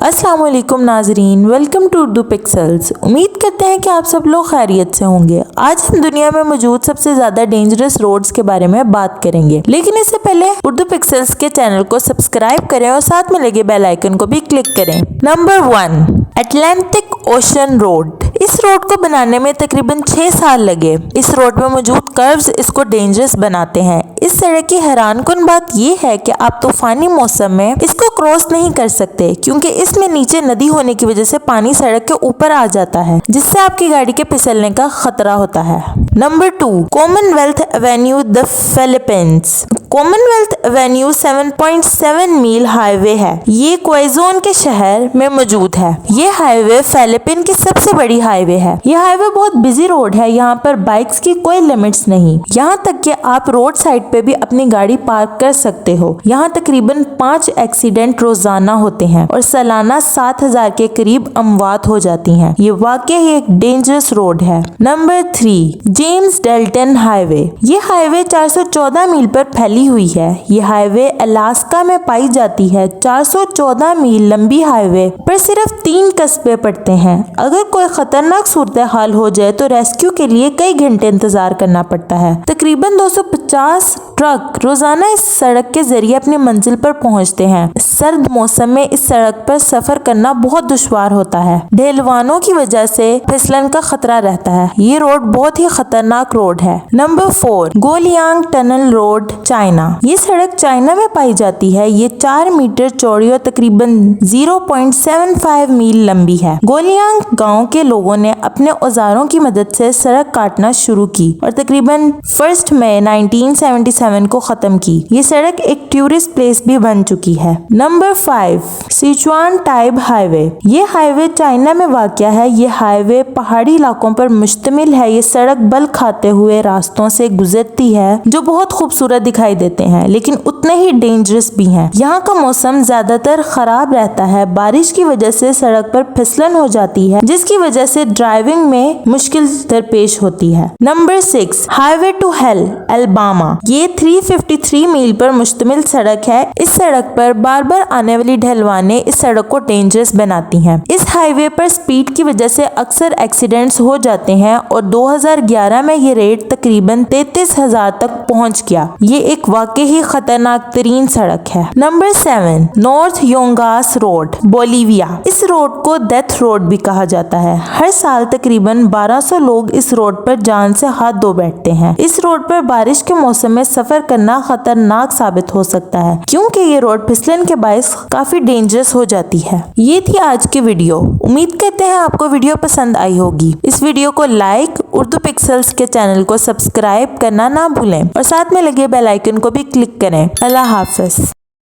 अस्सलाम वालेकुम नाजरीन, वेलकम टू उर्दू पिक्सेल्स। उम्मीद करते हैं कि आप सब लोग खैरियत से होंगे। आज हम दुनिया में मौजूद सबसे ज्यादा डेंजरस रोड्स के बारे में बात करेंगे, लेकिन इससे पहले उर्दू पिक्सेल्स के चैनल को सब्सक्राइब करें और साथ में लगे बेल आइकन को भी क्लिक करें। Number 1, Atlantic ocean road. इस रोड को बनाने में तकरीबन 6 साल लगे। इस रोड में मौजूद कर्व्स इसको डेंजरस बनाते हैं। इस सड़क की हैरानकुन बात यह है कि आप तूफानी मौसम में इसको क्रॉस नहीं कर सकते, क्योंकि इसमें नीचे नदी होने की वजह से पानी सड़क के ऊपर आ जाता है, जिससे आपकी गाड़ी के फिसलने का खतरा होता है। Number 2, Commonwealth Avenue, the Philippines. Commonwealth Avenue 7.7 मील हाईवे है। ये क्वाइजोन के शहर में मौजूद है। ये हाईवे फिलीपीन की सबसे बड़ी हाईवे है। ये हाईवे बहुत बिजी रोड है। यहाँ पर बाइक्स की कोई लिमिट्स नहीं, यहाँ तक कि आप रोड साइड पे भी अपनी गाड़ी पार्क कर सकते हो। यहाँ तकरीबन 5 एक्सीडेंट रोजाना होते हैं और सालाना 7,000 के करीब अमवात हो जाती हैं। ये वाकई ही एक डेंजरस रोड है। Number 3, James Dalton highway. ये हाईवे 414 मील पर फैली हुई है। ये हाईवे अलास्का में पाई जाती है। 414 मील लंबी हाईवे पर सिर्फ 3 कस्बे पड़ते हैं। अगर कोई खतरनाक सूरत हाल हो जाए तो रेस्क्यू के लिए कई घंटे इंतजार करना पड़ता है। तकरीबन 250 ट्रक रोजाना इस सड़क के जरिए अपनी मंजिल पर पहुंचते हैं। सर्द मौसम में इस सड़क पर सफर करना बहुत दुश्वार होता है। ढेलवानों की वजह से फिसलन का खतरा रहता है। ये रोड बहुत ही खतरनाक रोड है। Number 4, Guoliang tunnel road, China. ये सड़क चाइना में पाई जाती है। ये 4 मीटर चौड़ी और तकरीबन 0.75 मील लंबी है। गोलियांग गांव के लोगों ने अपने औजारों की मदद से सड़क काटना शुरू की और तकरीबन 1 मई 1977 को खत्म की। ये सड़क एक टूरिस्ट प्लेस भी बन चुकी है। Number 5, Sichuan Tibet highway. ये हाईवे चाइना में वाक़या है। ये हाईवे पहाड़ी इलाकों पर मुश्तमिल है। ये सड़क बल खाते हुए रास्तों से गुजरती है जो बहुत खूबसूरत दिखाई देते हैं, लेकिन उतने ही डेंजरस भी हैं। यहाँ का मौसम ज्यादातर खराब रहता है। बारिश की वजह से सड़क पर फिसलन हो जाती है, जिसकी वजह से ड्राइविंग में मुश्किल दरपेश होती है। Number 6, highway to hell, Alabama. ये 353 मील पर मुश्तमिल सड़क है। इस सड़क पर बार बार आने वाली ढलवाने इस सड़क को डेंजरस बनाती हैं। इस हाईवे पर स्पीड की वजह से अक्सर एक्सीडेंट्स हो जाते हैं और 2011 में ये रेट तकरीबन 33,000 तक पहुंच गया। ये एक वाकई ही खतरनाक तरीन सड़क है। Number 7, north Yungas road, Bolivia. इस रोड को डेथ रोड भी कहा जाता है। हर साल तकरीबन 1200 लोग इस रोड पर जान से हाथ धो बैठते हैं। इस रोड पर बारिश के मौसम में सफर करना खतरनाक साबित हो सकता है, क्योंकि ये रोड फिसलन के बायस काफी डेंजरस हो जाती है। ये थी आज की वीडियो। उम्मीद करते हैं आपको वीडियो पसंद आई होगी। इस वीडियो को लाइक, उर्दू पिक्सेल्स के चैनल को सब्सक्राइब करना ना भूलें और साथ में लगे बेल आइकन को भी क्लिक करें। अल्लाह हाफिज।